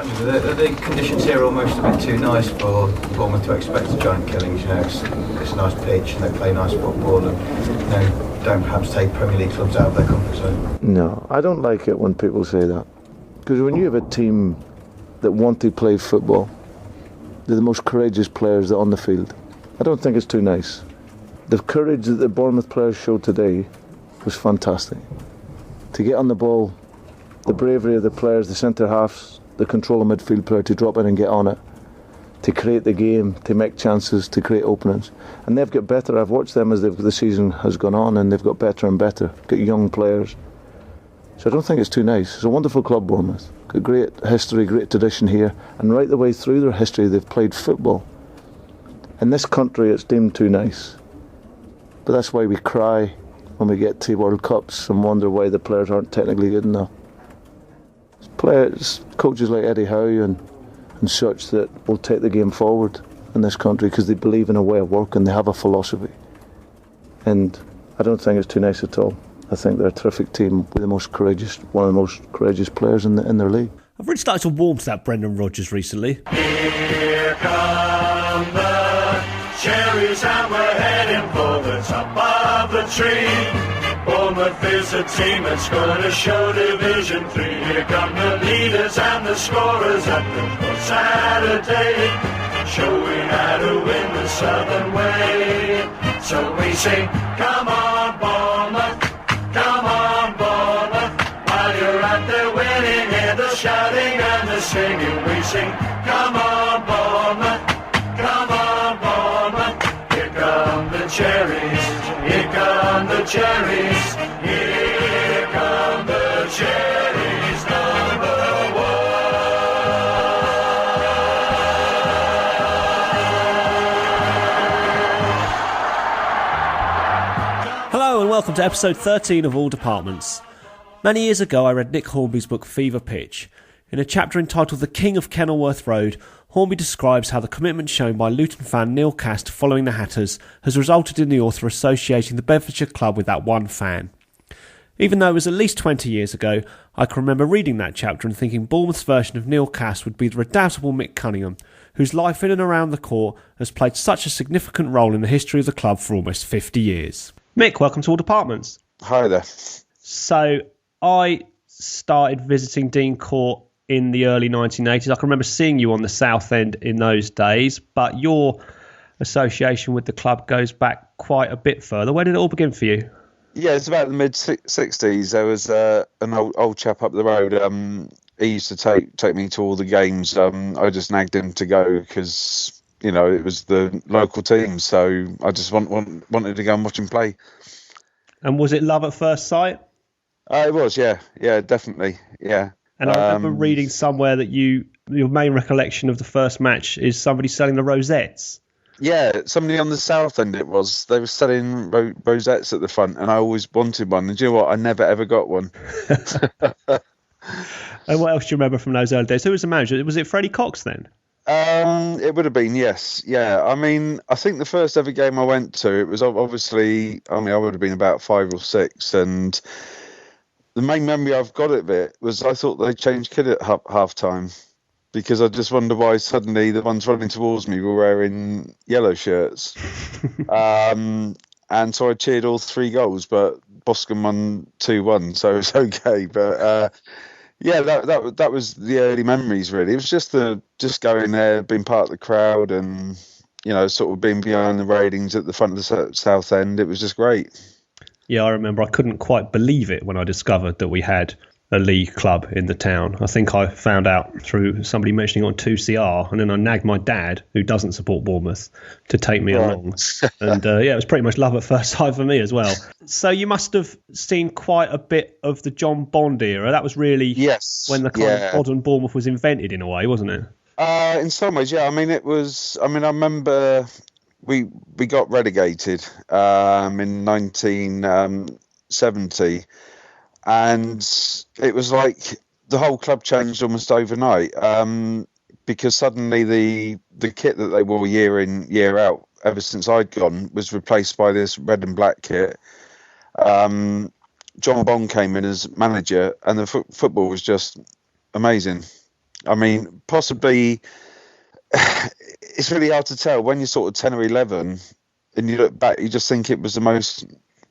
Are the conditions here almost a bit too nice for Bournemouth to expect a giant killings? You know, it's a nice pitch and they play nice football and, you know, don't perhaps take Premier League clubs out of their comfort zone. No, I don't like it when people say that. Because when you have a team that want to play football, they're the most courageous players that are on the field. I don't think it's too nice. The courage that the Bournemouth players showed today was fantastic. To get on the ball, the bravery of the players, the centre-halves, the control of midfield player to drop in and get on it, to create the game, to make chances, to create openings. And they've got better. I've watched them as the season has gone on, and they've got better and better. Got young players. So I don't think it's too nice. It's a wonderful club, Bournemouth. Got great history, great tradition here. And right the way through their history, they've played football. In this country, it's deemed too nice. But that's why we cry when we get to World Cups and wonder why the players aren't technically good enough. Players, coaches like Eddie Howe and such that will take the game forward in this country because they believe in a way of work and they have a philosophy. And I don't think it's too nice at all. I think they're a terrific team with one of the most courageous players in their league. I've really started to warm to that Brendan Rodgers recently. Here come the cherries and we're heading for the top of the tree. Bournemouth is a team that's going to show Division 3. Here come the leaders and the scorers at the Saturday, showing how to win the Southern way. So we sing, come on Bournemouth, come on Bournemouth. While you're out there winning, hear the shouting and the singing. We sing, come on Bournemouth, come on Bournemouth. Here come the cherries, here come the cherries, here come the cherries, number one. Hello and welcome to episode 13 of All Departments. Many years ago I read Nick Hornby's book Fever Pitch. In a chapter entitled The King of Kenilworth Road, Hornby describes how the commitment shown by Luton fan Neil Cast following the Hatters has resulted in the author associating the Bedfordshire club with that one fan. Even though it was at least 20 years ago, I can remember reading that chapter and thinking Bournemouth's version of Neil Cast would be the redoubtable Mick Cunningham, whose life in and around the court has played such a significant role in the history of the club for almost 50 years. Mick, welcome to All Departments. Hi there. So, I started visiting Dean Court in the early 1980s. I can remember seeing you on the South End in those days, but your association with the club goes back quite a bit further. Where did it all begin for you? Yeah, it's about the mid-60s. There was an old chap up the road. He used to take me to all the games. I just nagged him to go because, you know, it was the local team. So I just wanted to go and watch him play. And was it love at first sight? It was, yeah. Yeah, definitely, yeah. And I remember reading somewhere that your main recollection of the first match is somebody selling the rosettes. Yeah, somebody on the South End it was. They were selling rosettes at the front, and I always wanted one. And do you know what? I never, ever got one. And what else do you remember from those early days? Who was the manager? Was it Freddie Cox then? It would have been, yes. Yeah, I mean, I think the first ever game I went to, it was obviously, I would have been about 5 or 6, and the main memory I've got of it was I thought they changed kit at half time because I just wonder why suddenly the ones running towards me were wearing yellow shirts. And so I cheered all 3 goals, but Boscombe won 2-1, so it's okay. But yeah, that was the early memories really. It was just going there, being part of the crowd, and you know, sort of being behind the railings at the front of the South End. It was just great. Yeah, I remember I couldn't quite believe it when I discovered that we had a league club in the town. I think I found out through somebody mentioning on 2CR, and then I nagged my dad, who doesn't support Bournemouth, to take me along. And yeah, it was pretty much love at first sight for me as well. So you must have seen quite a bit of the John Bond era. That was really when the kind of modern Bournemouth was invented in a way, wasn't it? In some ways, yeah. I mean, it was. I mean, I remember we got relegated in 1970, and it was like the whole club changed almost overnight because suddenly the kit that they wore year in year out ever since I'd gone was replaced by this red and black kit. John Bond came in as manager, and the football was just amazing. I mean, possibly it's really hard to tell when you're sort of 10 or 11 and you look back, you just think it was the most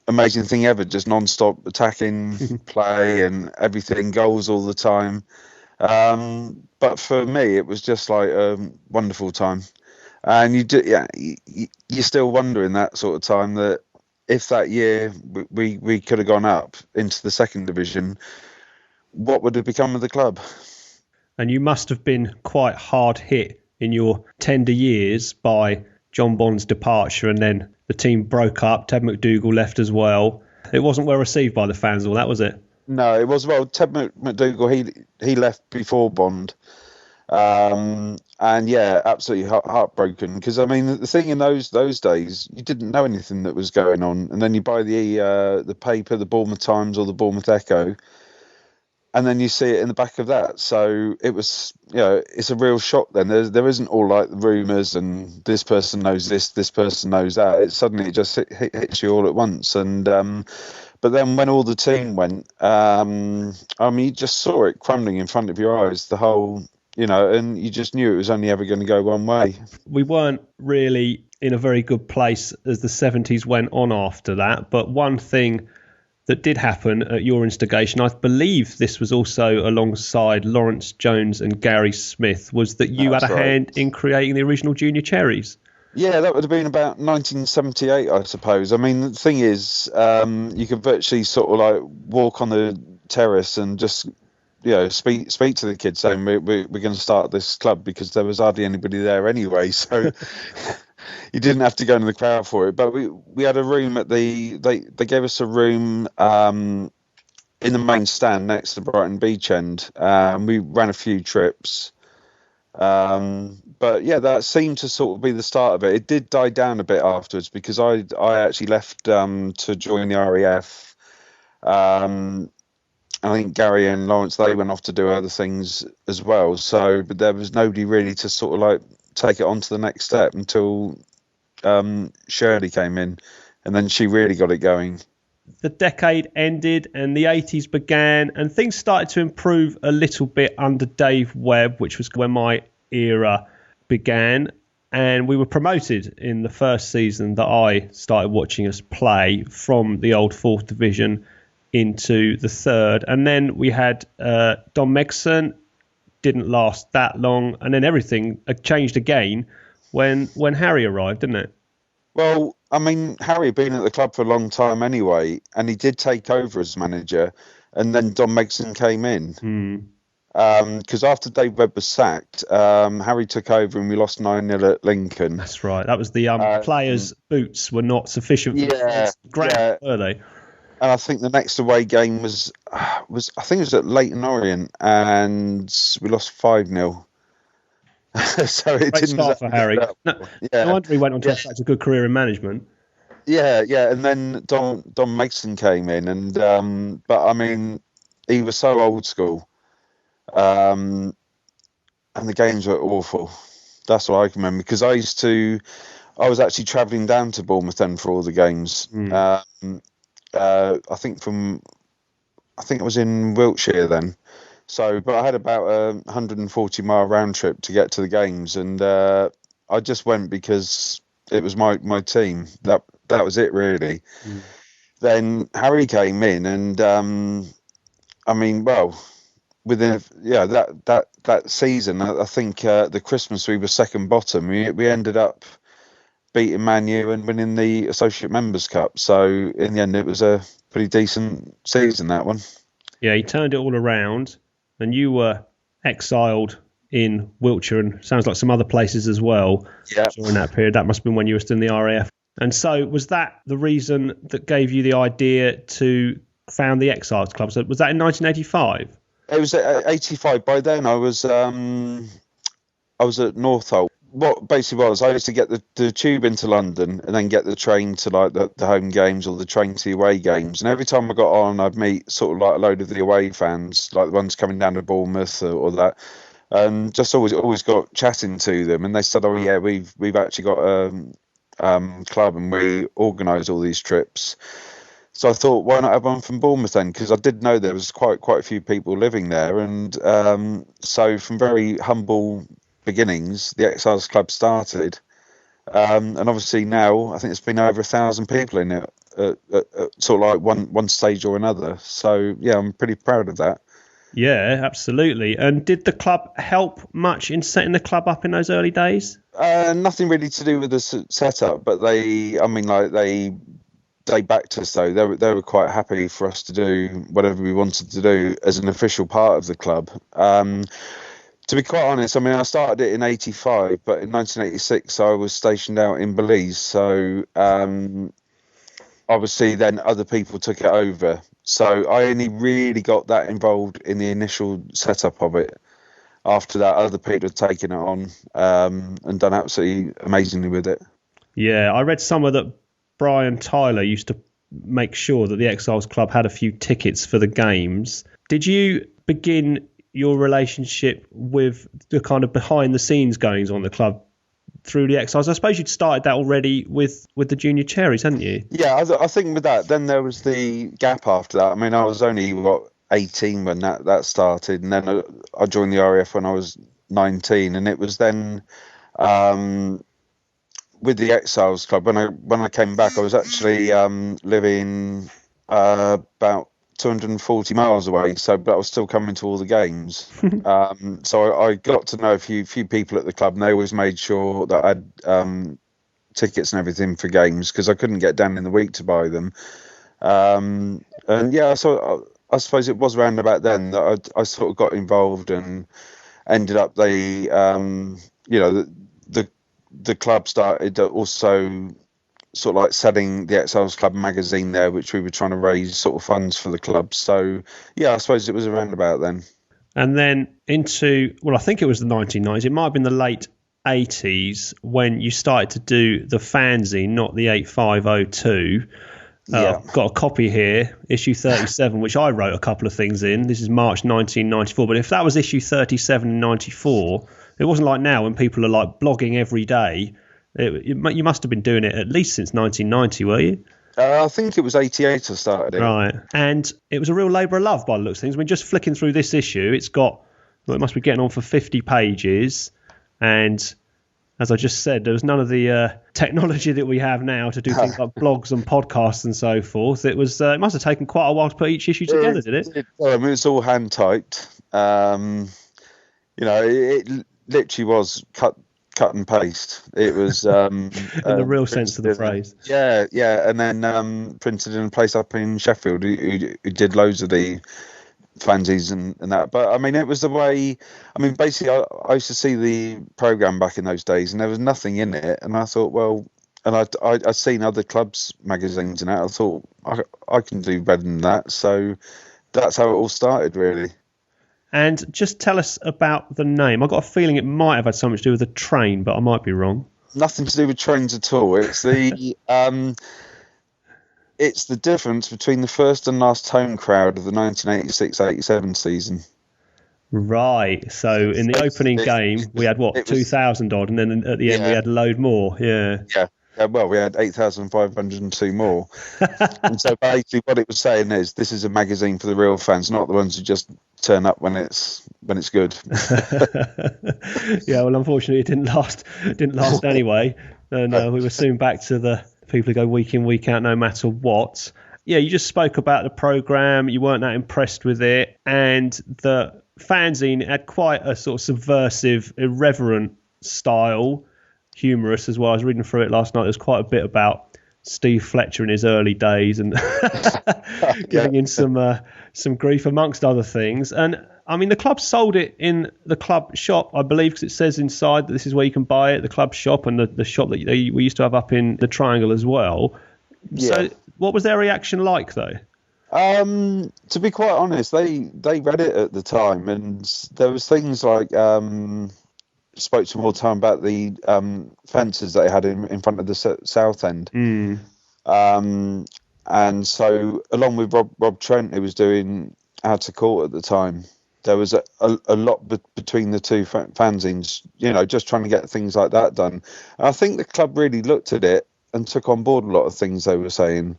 amazing thing ever, just non-stop attacking play and everything, goals all the time. But for me, it was just like a wonderful time. And you're still wondering that sort of time that if that year we could have gone up into the second division, what would have become of the club? And you must have been quite hard hit in your tender years by John Bond's departure, and then the team broke up. Ted McDougall left as well. It wasn't well received by the fans, all that, was it? No, it was. Well, Ted McDougall, he left before Bond. And yeah, absolutely heartbroken, because I mean the thing in those days, you didn't know anything that was going on, and then you buy the paper, the Bournemouth Times or the Bournemouth Echo, and then you see it in the back of that. So it was, it's a real shock. Then there isn't all like the rumours and this person knows this person knows that. It suddenly just hits you all at once. And but then when all the team went, I mean, you just saw it crumbling in front of your eyes. The whole, and you just knew it was only ever going to go one way. We weren't really in a very good place as the 70s went on after that. But one thing that did happen at your instigation, I believe this was also alongside Lawrence Jones and Gary Smith, was that you had a hand in creating the original Junior Cherries. Yeah, that would have been about 1978, I suppose. I mean, the thing is, you could virtually sort of like walk on the terrace and just, speak to the kids saying we're going to start this club, because there was hardly anybody there anyway. So you didn't have to go into the crowd for it. But we had a room they gave us a room in the main stand next to Brighton Beach End. We ran a few trips. But yeah, that seemed to sort of be the start of it. It did die down a bit afterwards, because I actually left to join the RAF. I think Gary and Lawrence, they went off to do other things as well. So, but there was nobody really to sort of like take it on to the next step until Shirley came in, and then she really got it going. The decade ended and the 80s began, and things started to improve a little bit under Dave Webb, which was when my era began. And we were promoted in the first season that I started watching us play from the old 4th Division into the 3rd. And then we had Don Megson, didn't last that long. And then everything changed again when Harry arrived, didn't it? Well, I mean, Harry had been at the club for a long time anyway, and he did take over as manager, and then Don Megson came in. Because after Dave Webb was sacked, Harry took over and we lost 9-0 at Lincoln. That's right. That was the players' boots were not sufficient for the ground, were they? And I think the next away game was I think it was at Leyton Orient, and we lost 5-0. So it didn't start for Harry. No wonder he went on to have such a good career in management. Yeah, and then Don Mason came in, and but I mean, he was so old school, and the games were awful. That's what I can remember, because I was actually travelling down to Bournemouth then for all the games. I think I was in Wiltshire then. So, but I had about a 140-mile round trip to get to the games, and I just went because it was my team. That was it, really. Then Harry came in, and I mean, well, within that season, I think the Christmas we were second bottom. We ended up beating Man U and winning the Associate Members Cup. So in the end, it was a pretty decent season, that one. Yeah, he turned it all around. And you were exiled in Wiltshire and sounds like some other places as well during that period. That must have been when you were still in the RAF. And so was that the reason that gave you the idea to found the Exiles Club? So was that in 1985? It was 85. By then I was at Northolt. What basically was, I used to get the tube into London and then get the train to like the home games or the train to the away games. And every time I got on, I'd meet sort of like a load of the away fans, like the ones coming down to Bournemouth or that, and just always got chatting to them. And they said, "Oh yeah, we've actually got a club and we organise all these trips." So I thought, why not have one from Bournemouth then? Because I did know there was quite a few people living there, and so from very humble beginnings, the Exiles Club started, and obviously now I think there's been over 1,000 people in it, sort of like one stage or another. So yeah, I'm pretty proud of that. Yeah, absolutely. And did the club help much in setting the club up in those early days? Nothing really to do with the setup, but they backed us though. They were quite happy for us to do whatever we wanted to do as an official part of the club. To be quite honest, I mean, I started it in '85, but in 1986 I was stationed out in Belize, so obviously then other people took it over. So I only really got that involved in the initial setup of it. After that, other people had taken it on and done absolutely amazingly with it. Yeah, I read somewhere that Brian Tyler used to make sure that the Exiles Club had a few tickets for the games. Did you begin your relationship with the kind of behind the scenes goings on the club through the Exiles? I suppose you'd started that already with the Junior Cherries, hadn't you? Yeah, I think with that, then there was the gap after that. I mean, I was only 18 when that started, and then I joined the RAF when I was 19, and it was then with the Exiles Club. When I came back, I was actually living about 240 miles away, but I was still coming to all the games. So I got to know a few people at the club, and they always made sure that I had tickets and everything for games, because I couldn't get down in the week to buy them. And yeah, so I suppose it was around about then that I sort of got involved and ended up the club started also sort of like selling the Exiles Club magazine there, which we were trying to raise sort of funds for the club. So yeah, I suppose it was around about then. And then into, well, I think it was the 1990s. It might have been the late 80s when you started to do the fanzine, not the 8502. Yeah. I've got a copy here, issue 37, which I wrote a couple of things in. This is March 1994. But if that was issue 37 in 94, it wasn't like now when people are like blogging every day. You must have been doing it at least since 1990, were you? I think it was 88 I started it. Right. And it was a real labour of love by the looks of things. I mean, just flicking through this issue, it must be getting on for 50 pages. And as I just said, there was none of the technology that we have now to do things like blogs and podcasts and so forth. It must have taken quite a while to put each issue together, did it? I mean, it's all hand typed. It literally was cut and paste. It was in the real sense of the phrase. Yeah, and then printed in a place up in Sheffield who did loads of the fanzines and that. But I mean, it was the way. I mean, basically, I used to see the program back in those days, and there was nothing in it. And I thought, well, and I'd seen other clubs' magazines and that. I thought I can do better than that. So that's how it all started, really. And just tell us about the name. I've got a feeling it might have had something to do with a train, but I might be wrong. Nothing to do with trains at all. It's the it's the difference between the first and last home crowd of the 1986-87 season. Right. So in the opening game, we had 2,000 odd, and then at the end we had a load more. Yeah. Yeah, well, we had 8,502 more. And so basically what it was saying is this is a magazine for the real fans, not the ones who just turn up when it's good. Yeah, well, unfortunately it didn't last anyway. And we were soon back to the people who go week in, week out, no matter what. Yeah, you just spoke about the programme. You weren't that impressed with it. And the fanzine had quite a sort of subversive, irreverent style. Humorous as well. I was reading through it last night. There's quite a bit about Steve Fletcher in his early days and getting in some grief amongst other things. And I mean, the club sold it in the club shop, I believe, because it says inside that this is where you can buy it, the club shop, and the shop that we used to have up in the Triangle as well. Yeah. So what was their reaction like, though? To be quite honest, they read it at the time, and there was things like spoke to them all the time about the fences they had in front of the south end. And so along with Rob Trent, who was doing Out of Court at the time, there was a lot between the two fanzines, just trying to get things like that done. And I think the club really looked at it and took on board a lot of things they were saying.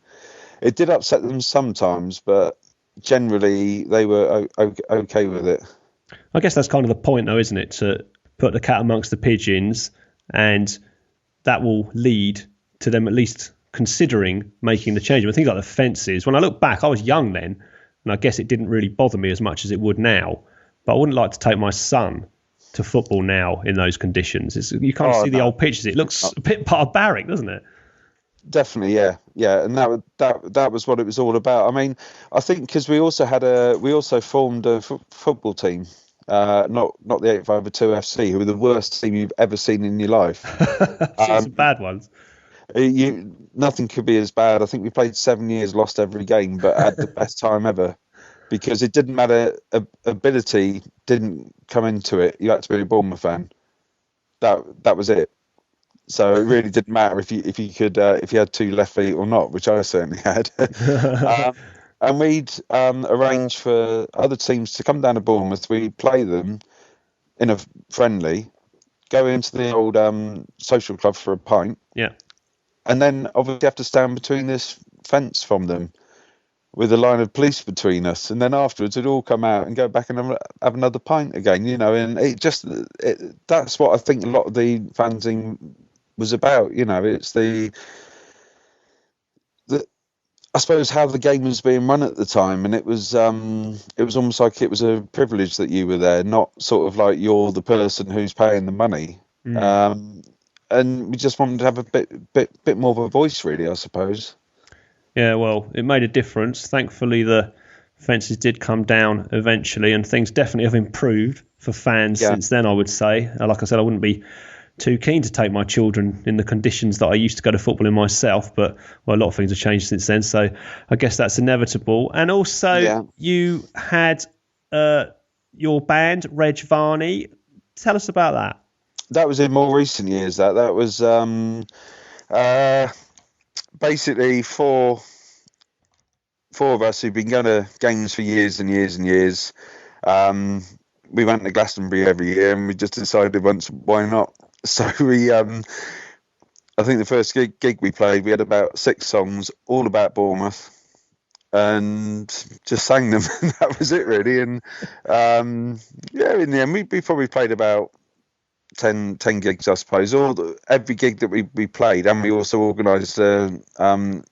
it did upset them sometimes, but generally they were okay with it. I guess that's kind of the point, though, isn't it? To put the cat amongst the pigeons, and that will lead to them at least considering making the change. But things like the fences, when I look back, I was young then, and I guess it didn't really bother me as much as it would now. But I wouldn't like to take my son to football now in those conditions. You can't see the old pitches. It looks a bit barbaric, doesn't it? Definitely, yeah, and that was what it was all about. I mean, I think because we also formed a football team, not the 852 FC, who were the worst team you've ever seen in your life. Some bad ones. Nothing could be as bad. I think we played 7 years, lost every game, but had the best time ever. Because it didn't matter, ability didn't come into it. You had to be a Bournemouth fan. That was it. So it really didn't matter if you had two left feet or not, which I certainly had. And we'd arrange for other teams to come down to Bournemouth. We'd play them in a friendly, go into the old social club for a pint. Yeah. And then obviously have to stand between this fence from them with a line of police between us. And then afterwards it'd all come out and go back and have another pint again, and that's what I think a lot of the fanzine was about. It's I suppose how the game was being run at the time, and it was almost like it was a privilege that you were there, not sort of like you're the person who's paying the money. And we just wanted to have a bit more of a voice, really, I suppose. Yeah, well, it made a difference. Thankfully, the fences did come down eventually, and things definitely have improved for fans since then, I would say. Like I said, I wouldn't be too keen to take my children in the conditions that I used to go to football in myself, but a lot of things have changed since then, so I guess that's inevitable. And also, you had your band, Reg Varney. Tell us about that. That was in more recent years. That was basically four of us who've been going to games for years and years and years. We went to Glastonbury every year, and we just decided once, why not? So we, I think the first gig we played, we had about 6 songs, all about Bournemouth, and just sang them. And that was it, really. And in the end, we probably played about 10 gigs, I suppose. Every gig that we played, and we also organised a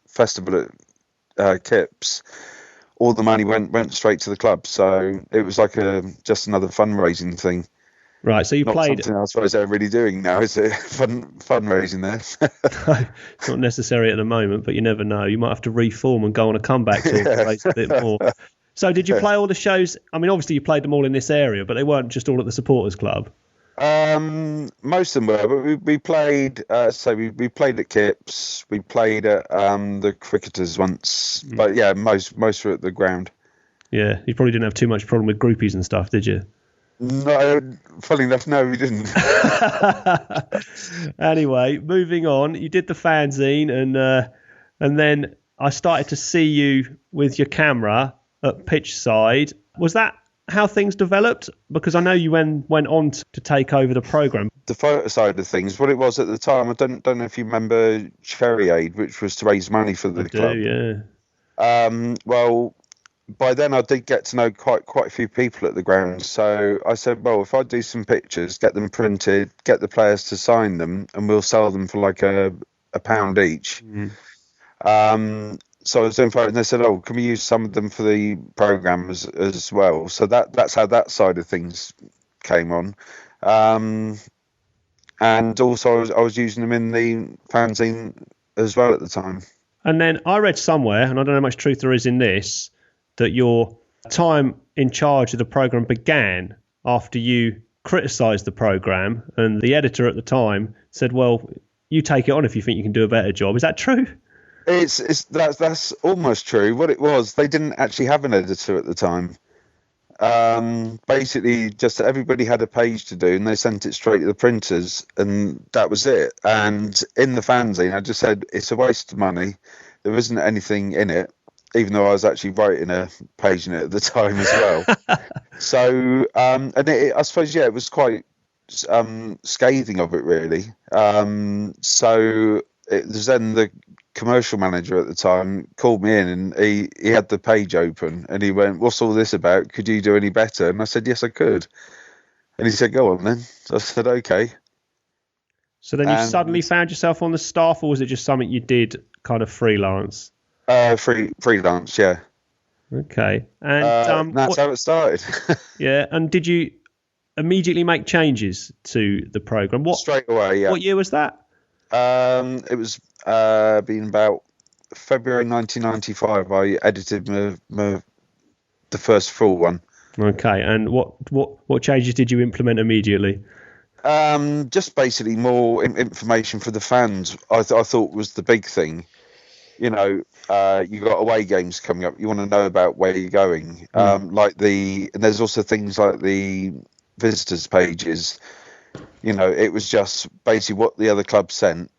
festival at Kipps. All the money went straight to the club, so it was like just another fundraising thing. Right, so you Not played. Something I suppose they're really doing now, is it? Fundraising there. It's not necessary at the moment, but you never know. You might have to reform and go on a comeback tour to raise a bit more. So, did you play all the shows? I mean, obviously you played them all in this area, but they weren't just all at the supporters club. Most of them were, but we played. We played at Kipps. We played at the Cricketers once, but yeah, most were at the ground. Yeah, you probably didn't have too much problem with groupies and stuff, did you? No, funny enough, no, we didn't. Anyway, moving on. You did the fanzine, and then I started to see you with your camera at pitch side. Was that how things developed? Because I know you went on to take over the programme. The photo side of things, what it was at the time, I don't know if you remember Cherry Aid, which was to raise money for the club. Yeah. Well, by then I did get to know quite a few people at the ground. So I said, well, if I do some pictures, get them printed, get the players to sign them, and we'll sell them for like a £1 each. So I was doing photos, and they said, oh, can we use some of them for the programme as well? So that's how that side of things came on. And also I was using them in the fanzine as well at the time. And then I read somewhere, and I don't know how much truth there is in this, that your time in charge of the programme began after you criticised the programme, and the editor at the time said, well, you take it on if you think you can do a better job. Is that true? That's almost true. What it was, they didn't actually have an editor at the time. Basically, just everybody had a page to do, and they sent it straight to the printers, and that was it. And in the fanzine, I just said it's a waste of money. There isn't anything in it, even though I was actually writing a page in it at the time as well. So, I suppose, it was quite scathing of it, really. So it was then the commercial manager at the time called me in, and he had the page open, and he went, "What's all this about? Could you do any better?" And I said, "Yes, I could." And he said, "Go on then." So I said, "Okay." So then you suddenly found yourself on the staff, or was it just something you did kind of freelance? Freelance, yeah. Okay. And that's how it started. Yeah, and did you immediately make changes to the programme? Straight away, yeah. What year was that? It was been about February 1995. I edited the first full one. Okay, and what changes did you implement immediately? Just basically more information for the fans. I thought was the big thing. You know, you got away games coming up. You want to know about where you're going. And there's also things like the visitors pages. You know, it was just basically what the other club sent.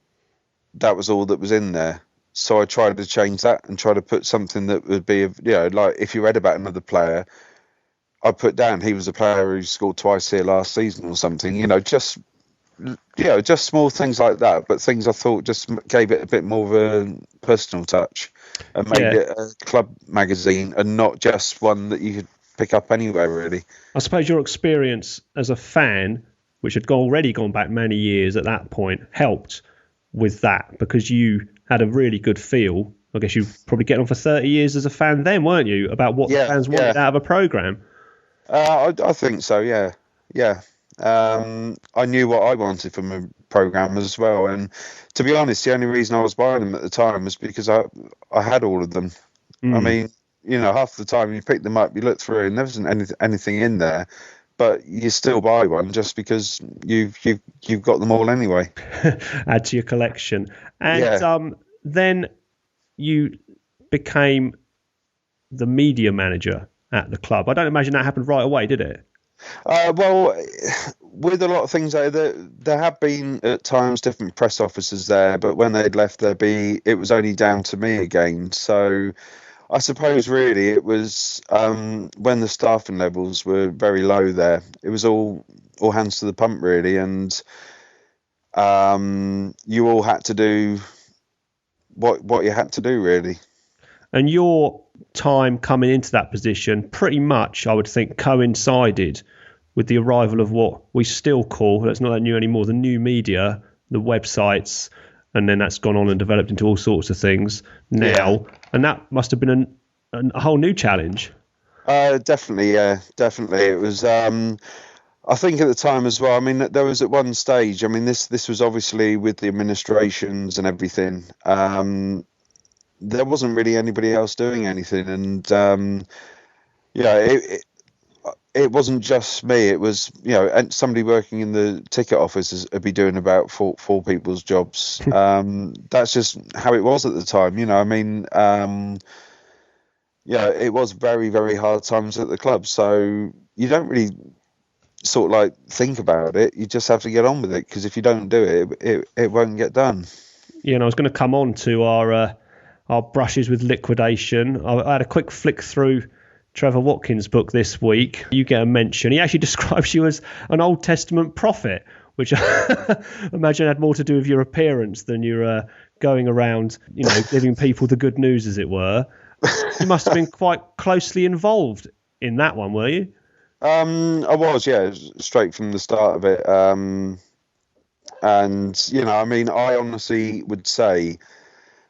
That was all that was in there. So I tried to change that and try to put something that would be, like if you read about another player, I put down he was a player who scored twice here last season or something. Just small things like that. But things I thought just gave it a bit more of a personal touch and made it a club magazine and not just one that you could pick up anywhere, really. I suppose your experience as a fan, which had already gone back many years at that point, helped with that because you had a really good feel. I guess you probably get on for 30 years as a fan then, weren't you, about what the fans wanted out of a programme? I think so, yeah. I knew what I wanted from a programme as well. And to be honest, the only reason I was buying them at the time was because I had all of them. I mean, half the time you pick them up, you look through and there wasn't anything in there, but you still buy one just because you've got them all anyway. Add to your collection. And then you became the media manager at the club. I don't imagine that happened right away, did it? Well, with a lot of things, there have been at times different press officers there, but when they'd left, it was only down to me again. So I suppose really it was when the staffing levels were very low there. It was all hands to the pump really, and you all had to do what you had to do really. And your time coming into that position pretty much, I would think, coincided with the arrival of what we still call, that's not that new anymore, the new media, the websites, and then that's gone on and developed into all sorts of things now. Yeah. And that must have been a whole new challenge. Definitely, yeah, definitely. It was, I think at the time as well, I mean, there was at one stage, I mean, this was obviously with the administrations and everything, there wasn't really anybody else doing anything, and it wasn't just me. It was and somebody working in the ticket office would be doing about four people's jobs. That's just how it was at the time. I mean, it was very, very hard times at the club. So you don't really sort of like think about it. You just have to get on with it because if you don't do it, it won't get done. Yeah, and I was going to come on to our brushes with liquidation. I had a quick flick through Trevor Watkins' book this week. You get a mention. He actually describes you as an Old Testament prophet, which I imagine had more to do with your appearance than your going around, giving people the good news, as it were. You must have been quite closely involved in that one, were you? I was, yeah, straight from the start of it. And, I mean, I honestly would say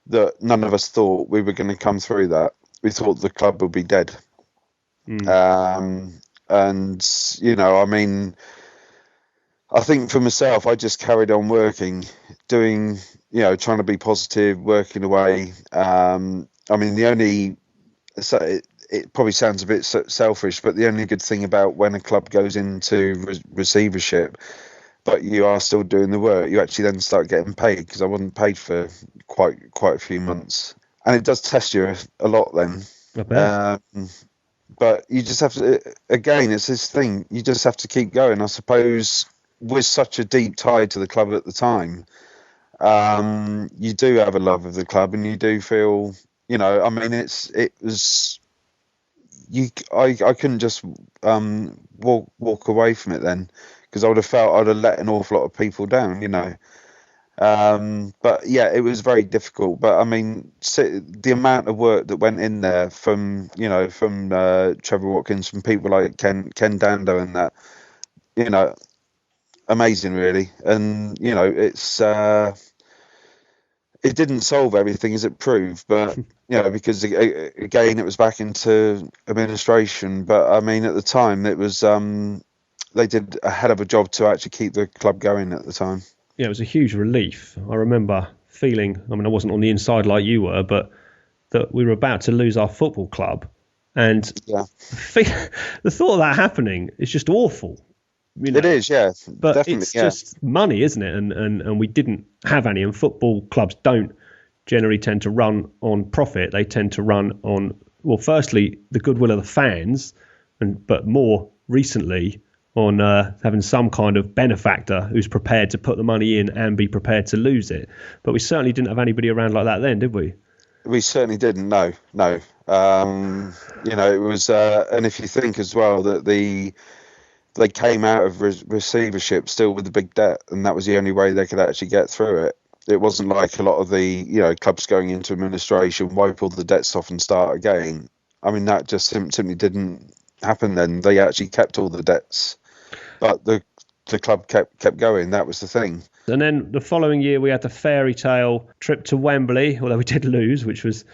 that none of us thought we were going to come through that. We thought the club would be dead. And, I mean, I think for myself, I just carried on working, doing, trying to be positive, working away. I mean, it probably sounds a bit selfish, but the only good thing about when a club goes into receivership, but you are still doing the work, you actually then start getting paid, because I wasn't paid for quite a few months. And it does test you a lot then. I bet. But you just have to, again, it's this thing, you just have to keep going. I suppose with such a deep tie to the club at the time, you do have a love of the club, and you do feel, I mean, I couldn't just walk away from it then, because I would have felt I'd have let an awful lot of people down, But yeah, it was very difficult. But I mean, the amount of work that went in there from Trevor Watkins, from people like Ken Dando, and that, amazing really. And it didn't solve everything as it proved, but because again it was back into administration. But I mean, at the time it was they did a hell of a job to actually keep the club going at the time. Yeah, it was a huge relief. I remember feeling, I mean, I wasn't on the inside like you were, but that we were about to lose our football club. And the thought of that happening is just awful. It is, yeah. But definitely, it's just money, isn't it? And we didn't have any. And football clubs don't generally tend to run on profit. They tend to run on, well, firstly, the goodwill of the fans, but more recently on having some kind of benefactor who's prepared to put the money in and be prepared to lose it. But we certainly didn't have anybody around like that then, did we? We certainly didn't. No. It was, and if you think as well that they came out of receivership still with the big debt, and that was the only way they could actually get through it. It wasn't like a lot of the clubs going into administration, wipe all the debts off and start again. I mean, that just simply didn't happen then. They actually kept all the debts, but the club kept going. That was the thing. And then the following year we had the fairy tale trip to Wembley, although we did lose, which was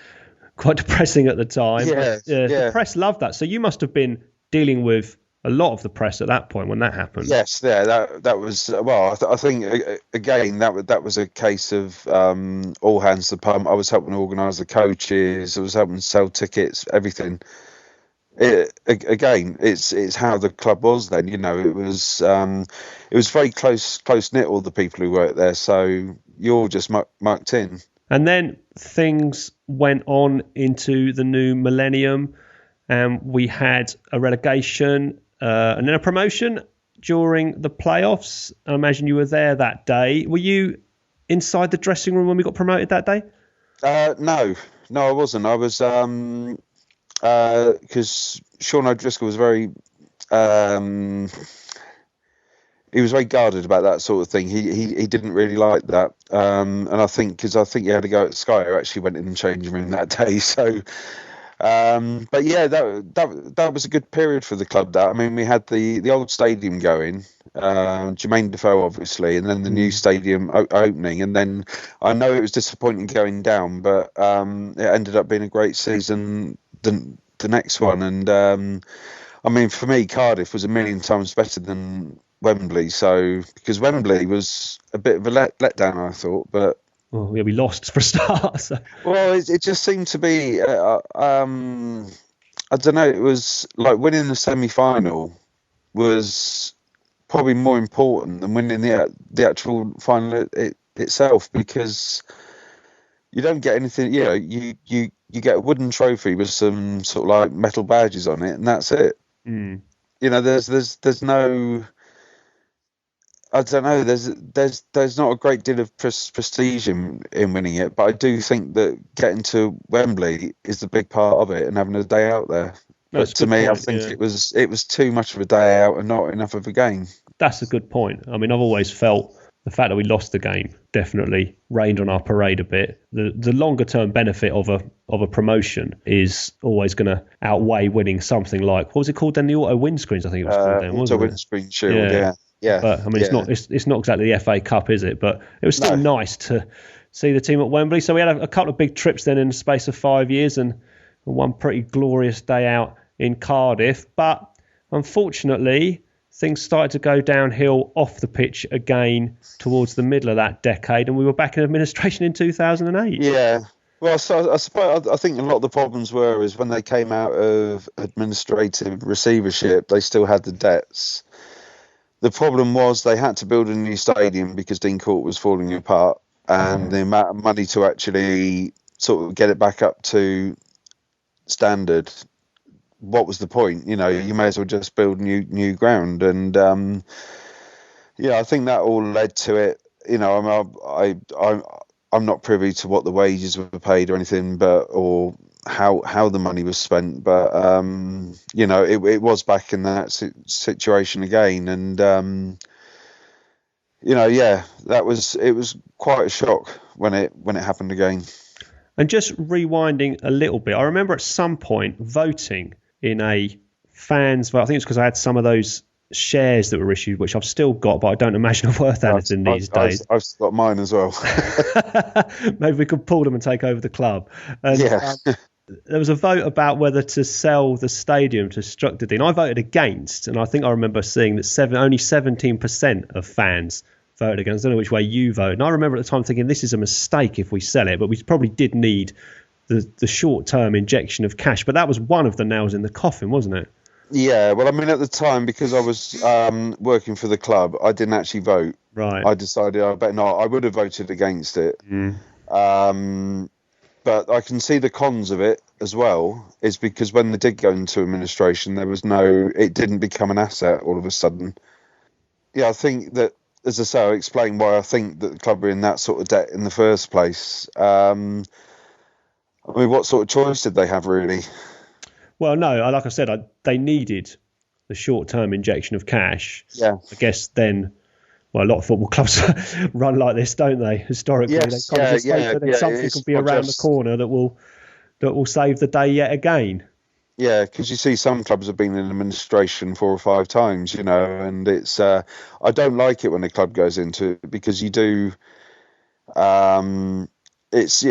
quite depressing at the time. Yeah. The press loved that. So you must have been dealing with a lot of the press at that point when that happened. Yes, that was well. I think again that was a case of all hands to the pump. I was helping organise the coaches. I was helping sell tickets, everything. It's how the club was then. It was very close knit. All the people who worked there, so you're just mucked in. And then things went on into the new millennium, and we had a relegation. And then a promotion during the playoffs. I imagine you were there that day. Were you inside the dressing room when we got promoted that day? No, I wasn't. I was because Sean O'Driscoll was very he was very guarded about that sort of thing. He didn't really like that, and I think he had to go at Sky, who actually went in the changing room that day. So. But yeah, that was a good period for the club. That, I mean, we had the old stadium going, Jermaine Defoe obviously, and then the new stadium opening. And then I know it was disappointing going down, but it ended up being a great season. The next one, and I mean, for me, Cardiff was a million times better than Wembley. So because Wembley was a bit of a letdown, I thought, but. Well, yeah, we lost for a start. So. Well, it just seemed to be, I don't know, it was like winning the semi-final was probably more important than winning the actual final itself, because you don't get anything, you get a wooden trophy with some sort of like metal badges on it, and that's it. Mm. There's no... I don't know. There's not a great deal of prestige in winning it, but I do think that getting to Wembley is the big part of it, and having a day out there. But to me, I think it was too much of a day out and not enough of a game. That's a good point. I mean, I've always felt the fact that we lost the game definitely rained on our parade a bit. The longer term benefit of a promotion is always going to outweigh winning something like, what was it called then? The auto windscreens, I think it was called then, wasn't it? Auto windscreen shield, yeah. Yeah, but I mean, it's not exactly the FA Cup, is it? But it was still nice to see the team at Wembley. So we had a couple of big trips then in the space of 5 years, and one pretty glorious day out in Cardiff. But unfortunately, things started to go downhill off the pitch again towards the middle of that decade, and we were back in administration in 2008. Yeah. Well, so I suppose I think a lot of the problems is when they came out of administrative receivership, they still had the debts. The problem was they had to build a new stadium because Dean Court was falling apart, and the amount of money to actually sort of get it back up to standard. What was the point? You may as well just build new ground, and I think that all led to it. I'm not privy to what the wages were paid or anything, or how the money was spent, but it was back in that situation again, and it was quite a shock when it happened again. And just rewinding a little bit, I remember at some point voting in a fans vote. I think it's because I had some of those shares that were issued, which I've still got, but I don't imagine are worth anything these days. I've got mine as well. Maybe we could pull them and take over the club. And, there was a vote about whether to sell the stadium to Structerdine. I voted against, and I think I remember seeing that only 17% of fans voted against. I don't know which way you voted. And I remember at the time thinking this is a mistake if we sell it, but we probably did need the short-term injection of cash. But that was one of the nails in the coffin, wasn't it? Yeah, well, I mean, at the time, because I was working for the club, I didn't actually vote. Right. I decided I better not. I would have voted against it. But I can see the cons of it as well, is because when they did go into administration, it didn't become an asset all of a sudden. Yeah, I think that, as I say, I'll explain why I think that the club were in that sort of debt in the first place. I mean, what sort of choice did they have, really? Well, no, like I said, they needed the short-term injection of cash. Yeah. I guess then, well, a lot of football clubs run like this, don't they? Historically, yes, they kind of just hope that something can be around the corner that will save the day yet again. Yeah, because you see some clubs have been in administration 4 or 5 times, and it's I don't like it when a club goes into it, because you do. It's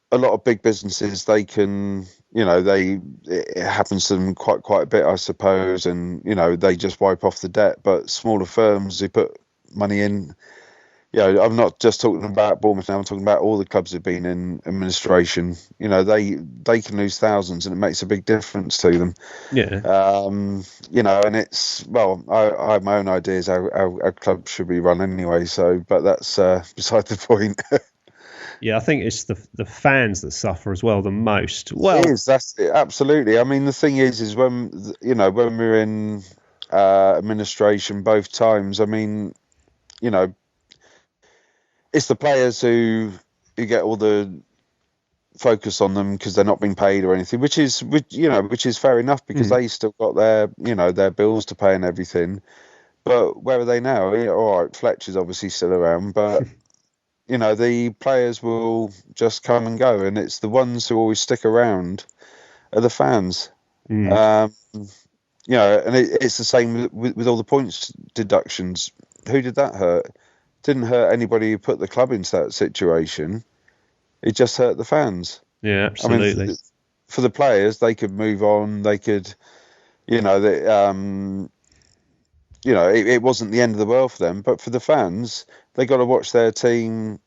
a lot of big businesses, they can. It happens to them quite a bit, I suppose, and they just wipe off the debt. But smaller firms who put money in, I'm not just talking about Bournemouth now. I'm talking about all the clubs who've been in administration. They can lose thousands, and it makes a big difference to them. Yeah. And it's I have my own ideas how a club should be run anyway. So, but that's beside the point. Yeah, I think it's the fans that suffer as well the most. Well, it is. That's it, absolutely. I mean, the thing is when when we're in administration both times. I mean, it's the players who get all the focus on them because they're not being paid or anything, which is fair enough, because they still got their bills to pay and everything. But where are they now? All right, Fletcher's obviously still around, but. The players will just come and go, and it's the ones who always stick around are the fans. And it's the same with all the points deductions. Who did that hurt? Didn't hurt anybody who put the club into that situation. It just hurt the fans. Yeah, absolutely. I mean, for the players, they could move on. They could, it wasn't the end of the world for them. But for the fans, they got to watch their team,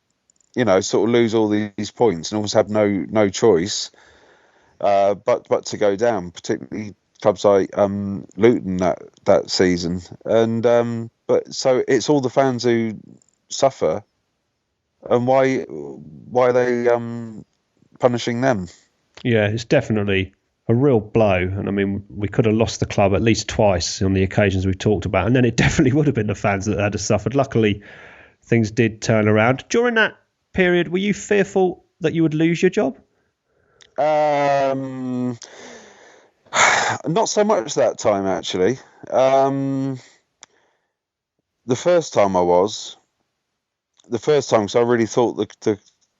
sort of lose all these points and almost have no choice but to go down, particularly clubs like Luton that season. And but so it's all the fans who suffer, and why are they punishing them? Yeah, it's definitely a real blow. And I mean, we could have lost the club at least twice on the occasions we've talked about, and then it definitely would have been the fans that had suffered. Luckily, things did turn around. During that period, were you fearful that you would lose your job? Not so much that time, actually. The first time because I really thought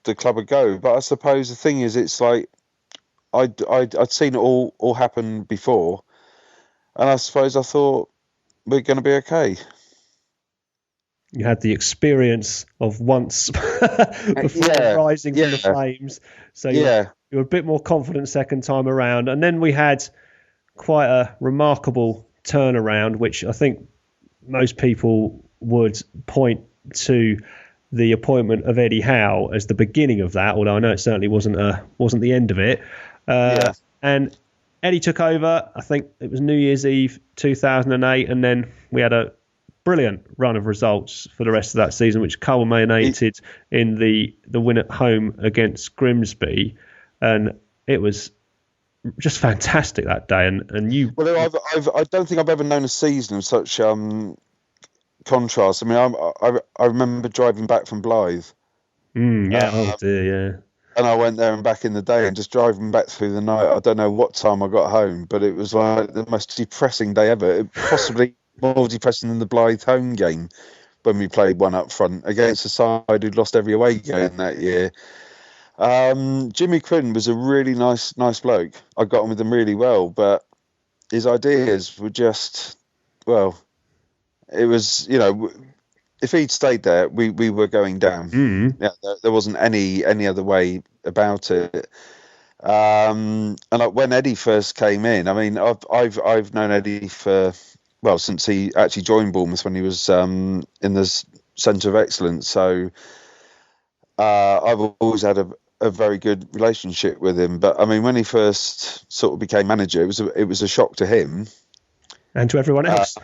the club would go. But I suppose the thing is, it's like I'd seen it all happen before, and I suppose I thought we're going to be okay. You had the experience of once before rising from the flames, so you were a bit more confident second time around. And then we had quite a remarkable turnaround, which I think most people would point to the appointment of Eddie Howe as the beginning of that, although I know it certainly wasn't the end of it. And Eddie took over, I think it was New Year's Eve 2008, and then we had a brilliant run of results for the rest of that season, which culminated in the win at home against Grimsby, and it was just fantastic that day. And you, well, I don't think I've ever known a season of such contrast. I mean, I remember driving back from Blythe. Oh dear, yeah. And I went there and back in the day, and just driving back through the night. I don't know what time I got home, but it was like the most depressing day ever. Possibly more depressing than the Blythe home game, when we played one up front against a side who'd lost every away game that year. Jimmy Quinn was a really nice bloke. I got on with him really well, but his ideas were just, well, it was, if he'd stayed there, we were going down. Yeah, there wasn't any other way about it. And when Eddie first came in, I mean, I've known Eddie since he actually joined Bournemouth when he was in the Centre of Excellence. So I've always had a very good relationship with him. But I mean, when he first sort of became manager, it was a shock to him and to everyone else.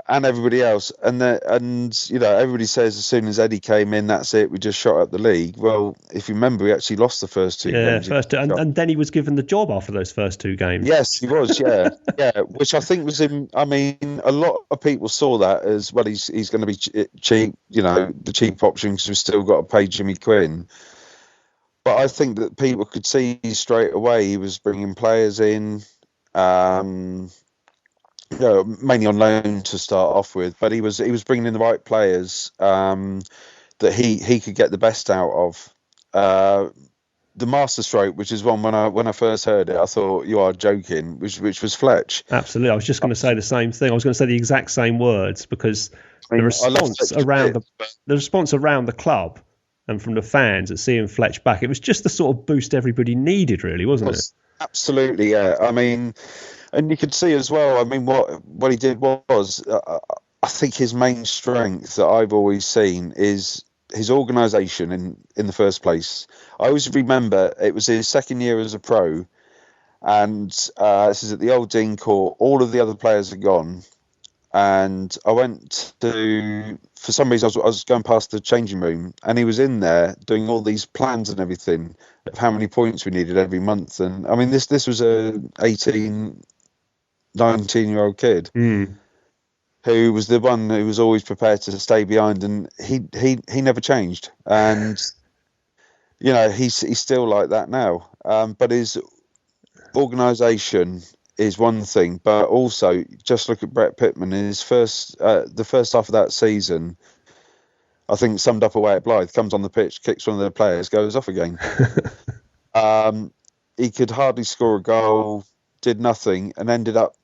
And everybody else, and everybody says as soon as Eddie came in, that's it. We just shot up the league. Well, if you remember, we actually lost the first two games. And then he was given the job after those first two games. Yes, he was. Yeah, yeah. Which I think was him. I mean, a lot of people saw that as well. He's going to be cheap. The cheap option because we've still got to pay Jimmy Quinn. But I think that people could see straight away he was bringing players in. Mainly on loan to start off with, but he was bringing in the right players that he could get the best out of. The masterstroke, which is one when I first heard it, I thought you are joking, which was Fletch. Absolutely, I was just going to say the same thing. I was going to say the exact same words because the response around the club and from the fans at seeing Fletch back, it was just the sort of boost everybody needed, really, wasn't it? Absolutely, yeah. I mean. And you could see as well, I mean, what he did was, I think his main strength that I've always seen is his organisation in the first place. I always remember it was his second year as a pro, and this is at the old Dean Court. All of the other players had gone, and I went to, for some reason, I was going past the changing room, and he was in there doing all these plans and everything of how many points we needed every month. And I mean, this was a 19-year-old kid who was the one who was always prepared to stay behind, and he never changed. And he's still like that now. But his organisation is one thing, but also just look at Brett Pittman. His the first half of that season, I think summed up away at Blythe. Comes on the pitch, kicks one of the players, goes off again. He could hardly score a goal. Did nothing and ended up,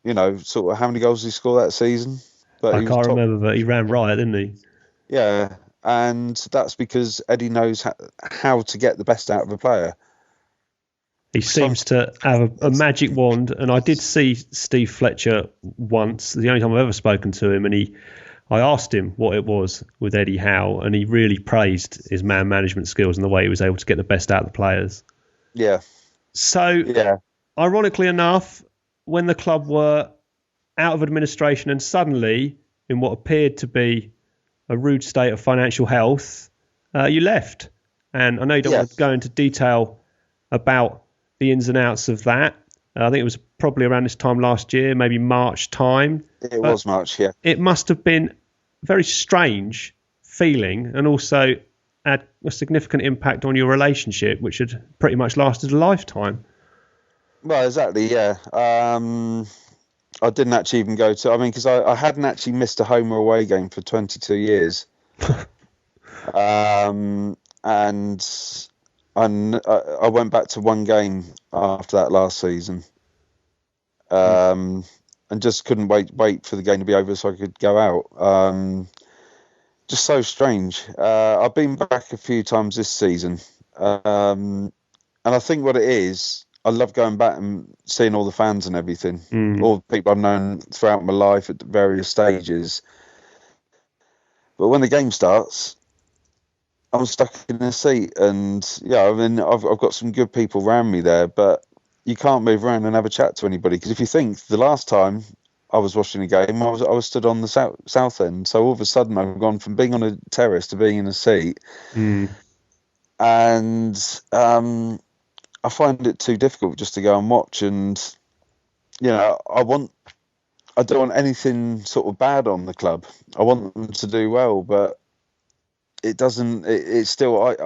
sort of how many goals did he score that season? But I can't remember, but he ran riot, didn't he? Yeah, and that's because Eddie knows how to get the best out of a player. He seems to have a magic wand, and I did see Steve Fletcher once, the only time I've ever spoken to him, and I asked him what it was with Eddie Howe, and he really praised his man management skills and the way he was able to get the best out of the players. Yeah. So... yeah. Ironically enough, when the club were out of administration and suddenly in what appeared to be a rude state of financial health, you left. And I know you don't want to go into detail about the ins and outs of that. I think it was probably around this time last year, maybe March time. It was March, yeah. It must have been a very strange feeling and also had a significant impact on your relationship, which had pretty much lasted a lifetime. Well, exactly, yeah. I didn't actually even go to... I mean, because I hadn't actually missed a home or away game for 22 years. And I went back to one game after that last season. And just couldn't wait for the game to be over so I could go out. Just so strange. I've been back a few times this season. And I think what it is... I love going back and seeing all the fans and everything, all the people I've known throughout my life at various stages. But when the game starts, I'm stuck in a seat, and I mean, I've got some good people around me there, but you can't move around and have a chat to anybody because if you think the last time I was watching a game, I was stood on the south end, so all of a sudden I've gone from being on a terrace to being in a seat, and I find it too difficult just to go and watch, and I don't want anything sort of bad on the club. I want them to do well, but it doesn't. It's still.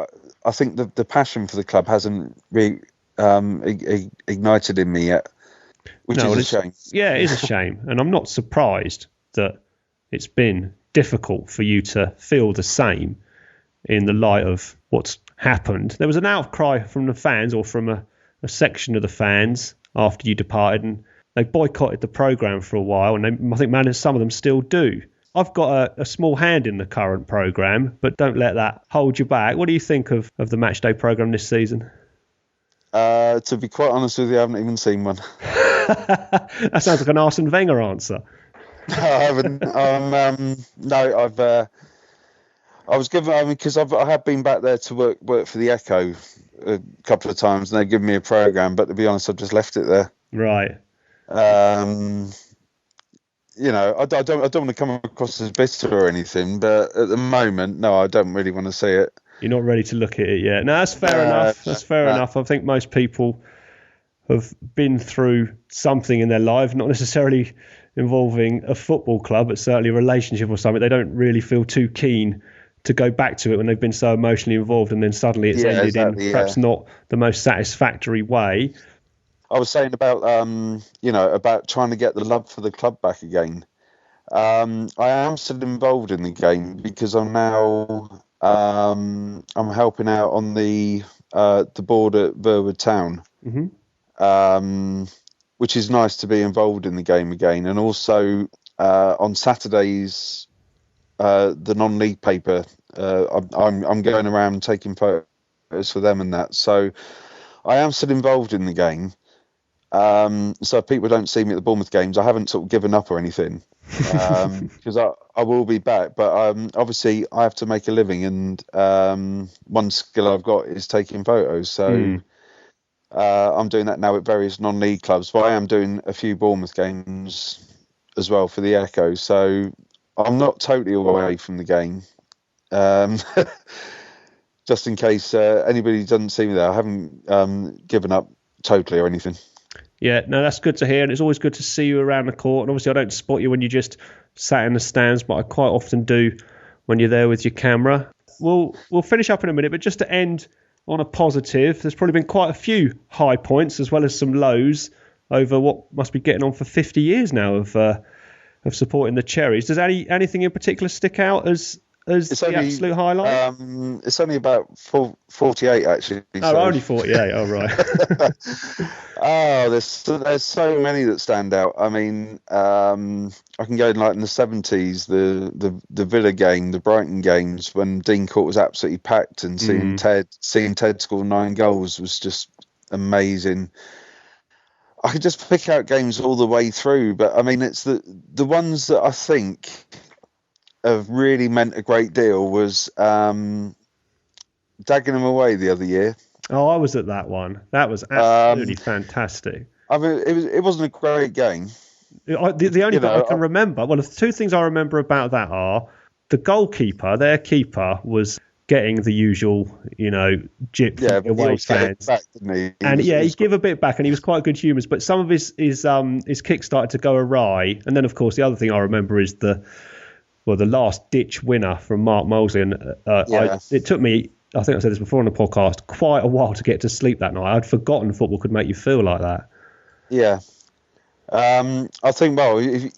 I think the passion for the club hasn't really ignited in me yet, which is a shame. Yeah, it is a shame, and I'm not surprised that it's been difficult for you to feel the same in the light of what's happened. There was an outcry from the fans, or from a section of the fans, after you departed, and they boycotted the programme for a while, and I think some of them still do. I've got a small hand in the current programme, but don't let that hold you back. What do you think of the matchday programme this season? To be quite honest with you, I haven't even seen one. That sounds like an Arsene Wenger answer. No, I haven't. No, I was given, because I have been back there to work for the Echo a couple of times, and they've given me a programme, but to be honest, I've just left it there. Right. I don't want to come across as bitter or anything, but at the moment, no, I don't really want to see it. You're not ready to look at it yet. No, that's fair enough. That's fair enough. I think most people have been through something in their life, not necessarily involving a football club, but certainly a relationship or something. They don't really feel too keen to go back to it when they've been so emotionally involved, and then suddenly it's ended in perhaps not the most satisfactory way. I was saying about about trying to get the love for the club back again. I am still involved in the game because I'm now I'm helping out on the board at Verwood Town, which is nice to be involved in the game again. And also on Saturdays, the non-league paper, I'm going around taking photos for them and that. So I am still involved in the game. So if people don't see me at the Bournemouth games, I haven't sort of given up or anything, because I will be back. But obviously I have to make a living, and one skill I've got is taking photos. So I'm doing that now at various non-league clubs, but I am doing a few Bournemouth games as well for the Echo. So I'm not totally away from the game. Just in case anybody doesn't see me there, I haven't given up totally or anything. Yeah, no, that's good to hear, and it's always good to see you around the court. And obviously I don't spot you when you just sat in the stands, but I quite often do when you're there with your camera. We'll finish up in a minute, but just to end on a positive, there's probably been quite a few high points as well as some lows over what must be getting on for 50 years now of supporting the Cherries. Does anything in particular stick out as the absolute highlight? It's only about 48 actually. Oh, so. Only 48. Oh, right. There's so many that stand out. I mean, I can go in the 70s, the Villa game, the Brighton games when Dean Court was absolutely packed, and seeing Ted score 9 goals was just amazing. I could just pick out games all the way through, but I mean, it's the ones that I think have really meant a great deal was Dagenham away the other year. Oh, I was at that one. That was absolutely fantastic. I mean, it wasn't a great game. The only thing I can remember, well, the two things I remember about that are the goalkeeper, their keeper, was getting the usual, jip from away fans. Back, didn't he? And he gave a bit back, and he was quite good humours, but some of his kick started to go awry. And then, of course, the other thing I remember is the last ditch winner from Mark Molesley. And it took me, I think I said this before on the podcast, quite a while to get to sleep that night. I'd forgotten football could make you feel like that. Yeah. I think, if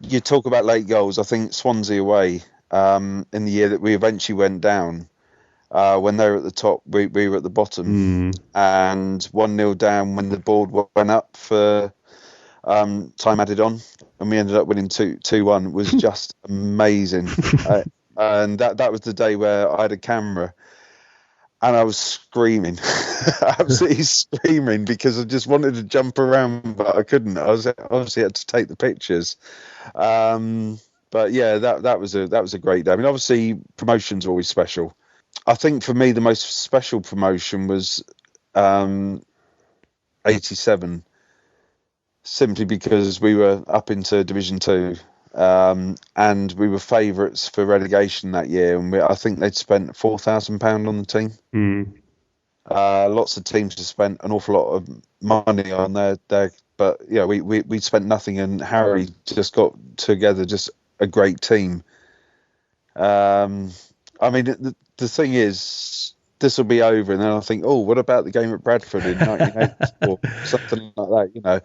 you talk about late goals, I think Swansea away in the year that we eventually went down, when they were at the top, we were at the bottom, and 1-0 down when the board went up for time added on, and we ended up winning 2-1. Was just amazing. And that was the day where I had a camera and I was screaming, absolutely screaming, because I just wanted to jump around, but I couldn't. I was obviously had to take the pictures. But yeah, that was a great day. I mean, obviously promotions are always special. I think for me the most special promotion was 87, simply because we were up into Division 2, and we were favourites for relegation that year, and I think they'd spent £4,000 on the team. Lots of teams have spent an awful lot of money on their but we spent nothing, and Harry just got together just a great team. I mean, the thing is, this will be over, and then I think, what about the game at Bradford in 1980 or something like that?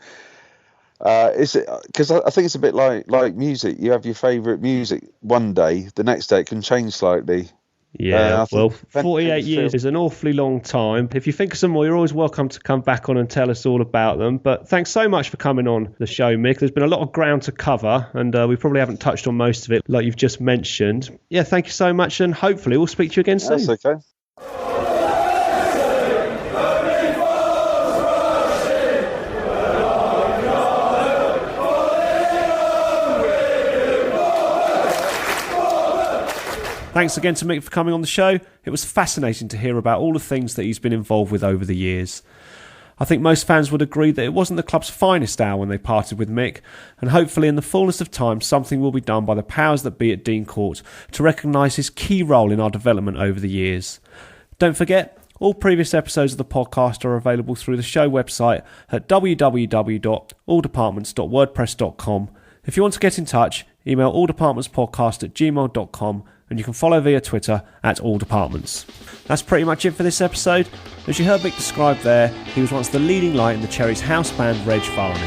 Is it because I think it's a bit like music. You have your favourite music one day, the next day it can change slightly. Yeah, well, think 48 years is an awfully long time. If you think of some more, you're always welcome to come back on and tell us all about them. But thanks so much for coming on the show, Mick. There's been a lot of ground to cover, and we probably haven't touched on most of it, like you've just mentioned. Yeah, thank you so much, and hopefully we'll speak to you again soon. That's okay. Thanks again to Mick for coming on the show. It was fascinating to hear about all the things that he's been involved with over the years. I think most fans would agree that it wasn't the club's finest hour when they parted with Mick, and hopefully in the fullness of time something will be done by the powers that be at Dean Court to recognise his key role in our development over the years. Don't forget, all previous episodes of the podcast are available through the show website at www.alldepartments.wordpress.com. If you want to get in touch, email alldepartmentspodcast@gmail.com, and you can follow via Twitter @alldepartments. That's pretty much it for this episode. As you heard Mick describe there, he was once the leading light in the Cherries house band Reg Varney.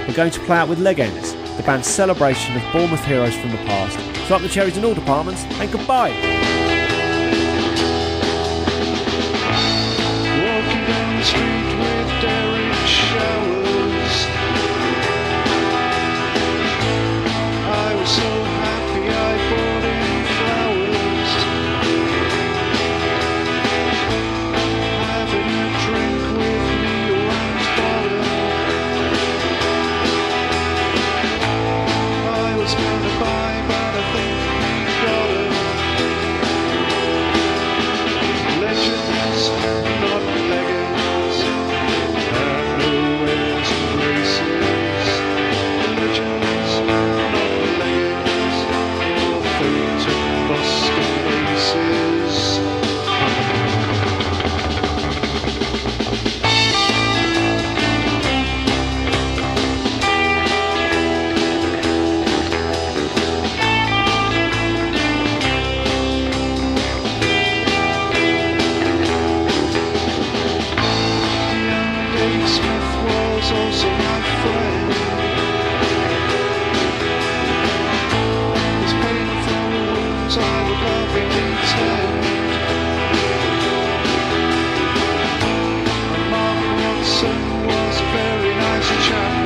We're going to play out with Leg Ends, the band's celebration of Bournemouth heroes from the past. So up the Cherries in all departments, and goodbye! Walking down the street with daring showers, I was so happy I bought him flowers. Having a drink with me around bottom, I was gonna buy, but I think he got him. Legends, not leggings, have nowhere's braces. Legends, not leggings, all food to Boston places. Young Dave Smith was also my friend. His painful wounds I would lovingly tend. And Mark Watson was a very nice chap.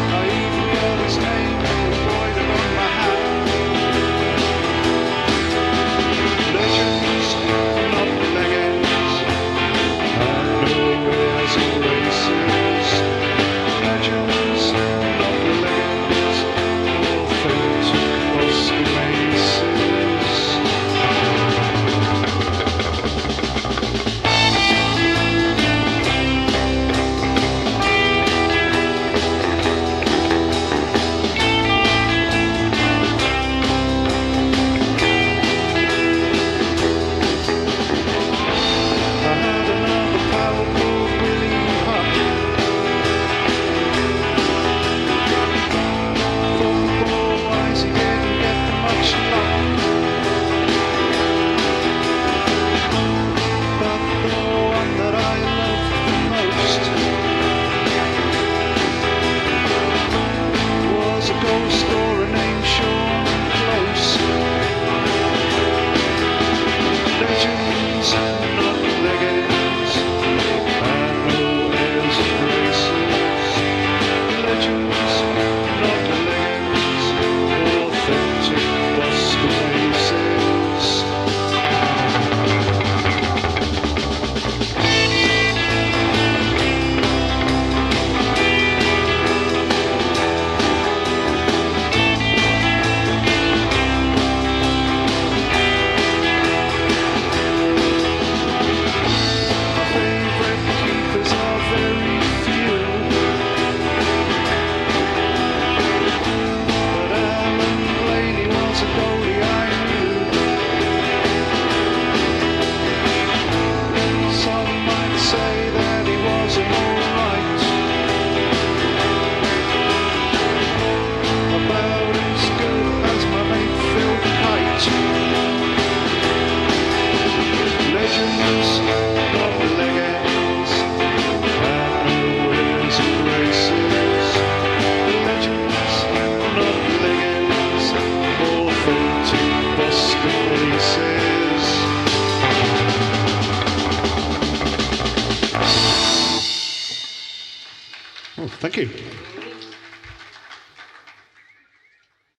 I even got his name embroidered on my hat. Legends, not leggings, have nowhere's braces. Legends, not leggings, all fate to Boston. Thank you.